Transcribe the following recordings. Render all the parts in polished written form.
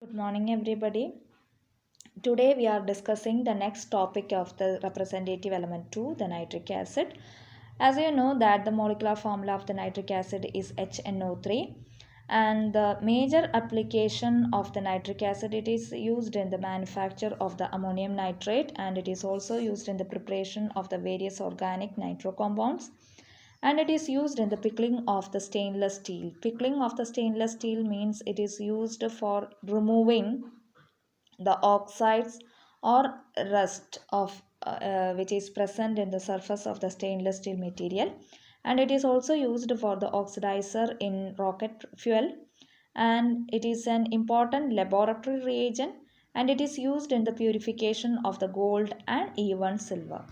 Good morning, everybody. Today we are discussing the next topic of the representative element 2, the nitric acid. As you know that the molecular formula of the nitric acid is HNO3, and the major application of the nitric acid, it is used in the manufacture of the ammonium nitrate, and it is also used in the preparation of the various organic nitro compounds, and it is used in the pickling of the stainless steel. Pickling of the stainless steel means it is used for removing the oxides or rust of which is present in the surface of the stainless steel material, and it is also used for the oxidizer in rocket fuel, and it is an important laboratory reagent, and it is used in the purification of the gold and even silver.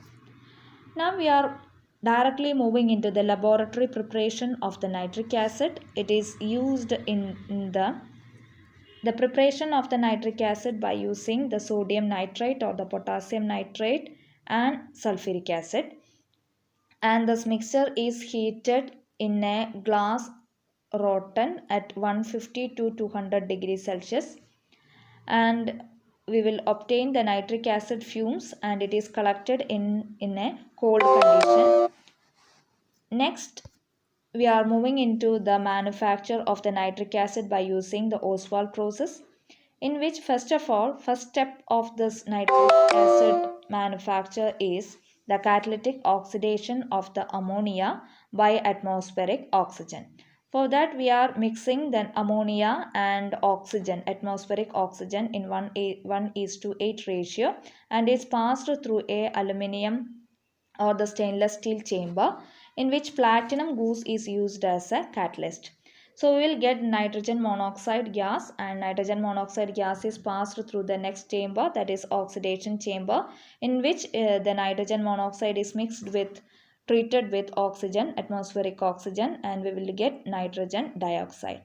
Now we are directly moving into the laboratory preparation of the nitric acid. It is used in the preparation of the nitric acid by using the sodium nitrate or the potassium nitrate and sulfuric acid. And this mixture is heated in a glass rotten at 150 to 200 degrees Celsius, and we will obtain the nitric acid fumes, and it is collected in a cold condition. Next, we are moving into the manufacture of the nitric acid by using the Oswald process, in which first step of this nitric acid manufacture is the catalytic oxidation of the ammonia by atmospheric oxygen. For that we are mixing the ammonia and oxygen, atmospheric oxygen, in 1:8 ratio, and is passed through a aluminium or the stainless steel chamber, in which platinum gauze is used as a catalyst. So we will get nitrogen monoxide gas, and nitrogen monoxide gas is passed through the next chamber, that is oxidation chamber, in which the nitrogen monoxide is mixed with treated with oxygen, atmospheric oxygen, and we will get nitrogen dioxide.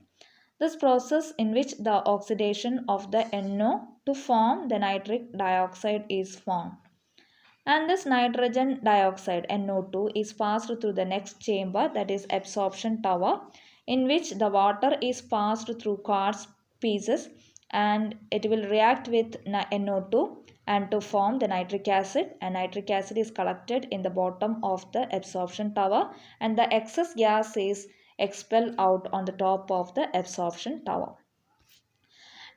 This process in which the oxidation of the NO to form the nitric dioxide is formed, and this nitrogen dioxide NO2 is passed through the next chamber, that is absorption tower, in which the water is passed through quartz pieces, and it will react with NO2 and to form the nitric acid, and nitric acid is collected in the bottom of the absorption tower, and the excess gas is expelled out on the top of the absorption tower.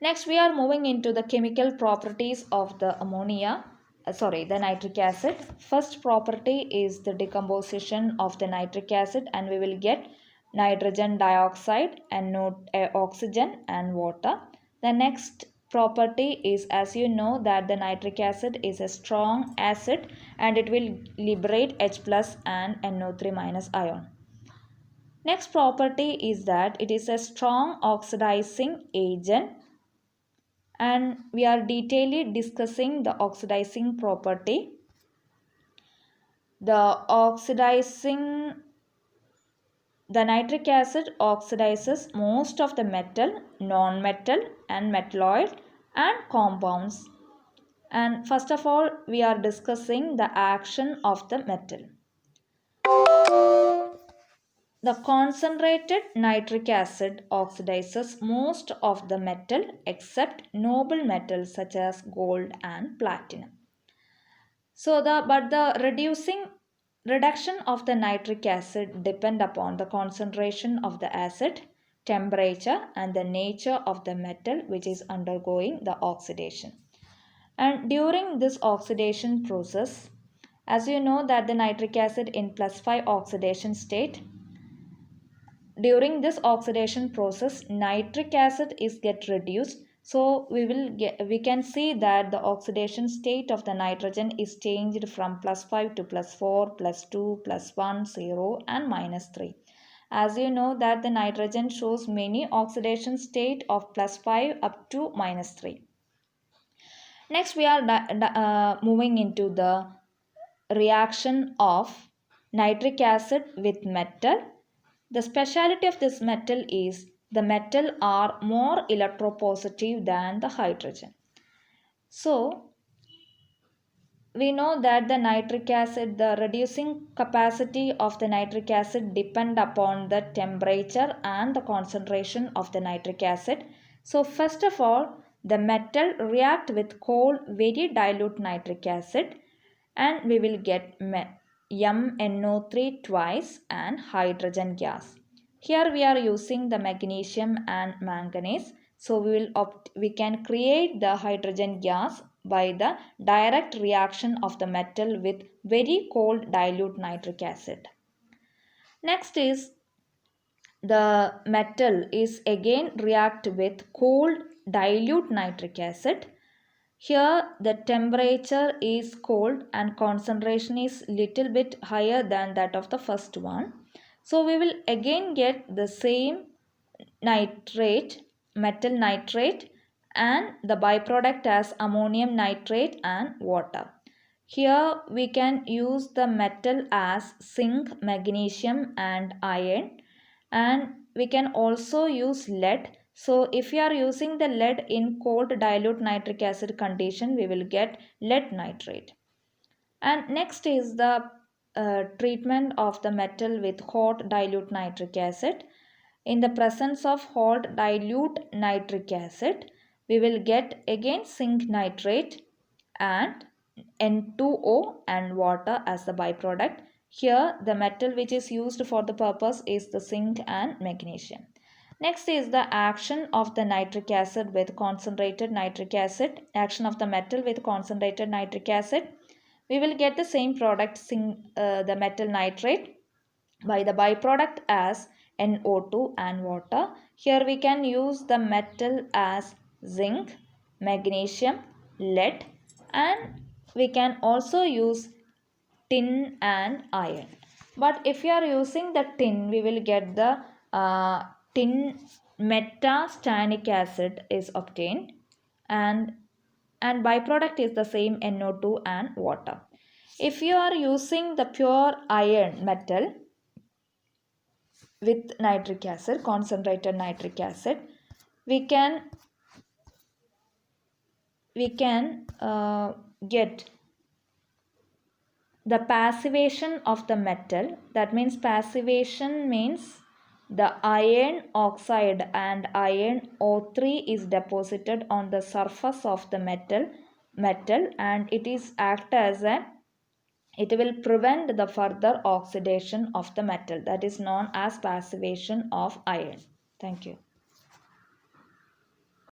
Next, we are moving into the chemical properties of the the nitric acid. First property is the decomposition of the nitric acid, and we will get nitrogen dioxide and oxygen and water. The next property is, as you know, that the nitric acid is a strong acid, and it will liberate H plus and NO3 minus ion. Next property is that it is a strong oxidizing agent, and we are detailedly discussing the oxidizing property. The nitric acid oxidizes most of the metal, non-metal, and metalloid and compounds. And first of all, we are discussing the action of the metal. The concentrated nitric acid oxidizes most of the metal except noble metals such as gold and platinum. So the reduction of the nitric acid depend upon the concentration of the acid, temperature, and the nature of the metal which is undergoing the oxidation. And during this oxidation process, as you know that the nitric acid in +5 oxidation state, during this oxidation process nitric acid is get reduced, so we can see that the oxidation state of the nitrogen is changed from +5 to +4, +2, +1, 0, and -3. As you know that the nitrogen shows many oxidation state of +5 up to -3. Next we are moving into the reaction of nitric acid with metal. The speciality of this metal is the metal are more electropositive than the hydrogen. So we know that the nitric acid, the reducing capacity of the nitric acid depend upon the temperature and the concentration of the nitric acid. So first of all, the metal react with cold very dilute nitric acid and we will get MnO3 twice and hydrogen gas. Here we are using the magnesium and manganese. So we can create the hydrogen gas by the direct reaction of the metal with very cold dilute nitric acid. Next is the metal is again react with cold dilute nitric acid. Here the temperature is cold and concentration is little bit higher than that of the first one. So we will again get the same nitrate, metal nitrate, and the byproduct as ammonium nitrate and water. Here we can use the metal as zinc, magnesium and iron, and we can also use lead. So if you are using the lead in cold dilute nitric acid condition, we will get lead nitrate. And next is the treatment of the metal with hot dilute nitric acid. In the presence of hot dilute nitric acid, we will get again zinc nitrate and N2O and water as the byproduct. Here the metal which is used for the purpose is the zinc and magnesium. Next is the action of the nitric acid with concentrated nitric acid. Action of the metal with concentrated nitric acid. We will get the same product, the metal nitrate, by the byproduct as NO2 and water. Here we can use the metal as zinc, magnesium, lead, and we can also use tin and iron. But if you are using the tin, we will get the tin metastannic acid is obtained, and byproduct is the same NO2 and water. If you are using the pure iron metal with nitric acid, concentrated nitric acid, we can get the passivation of the metal. That means passivation means the iron oxide and iron O3 is deposited on the surface of the metal and it will prevent the further oxidation of the metal. That is known as passivation of iron. Thank you.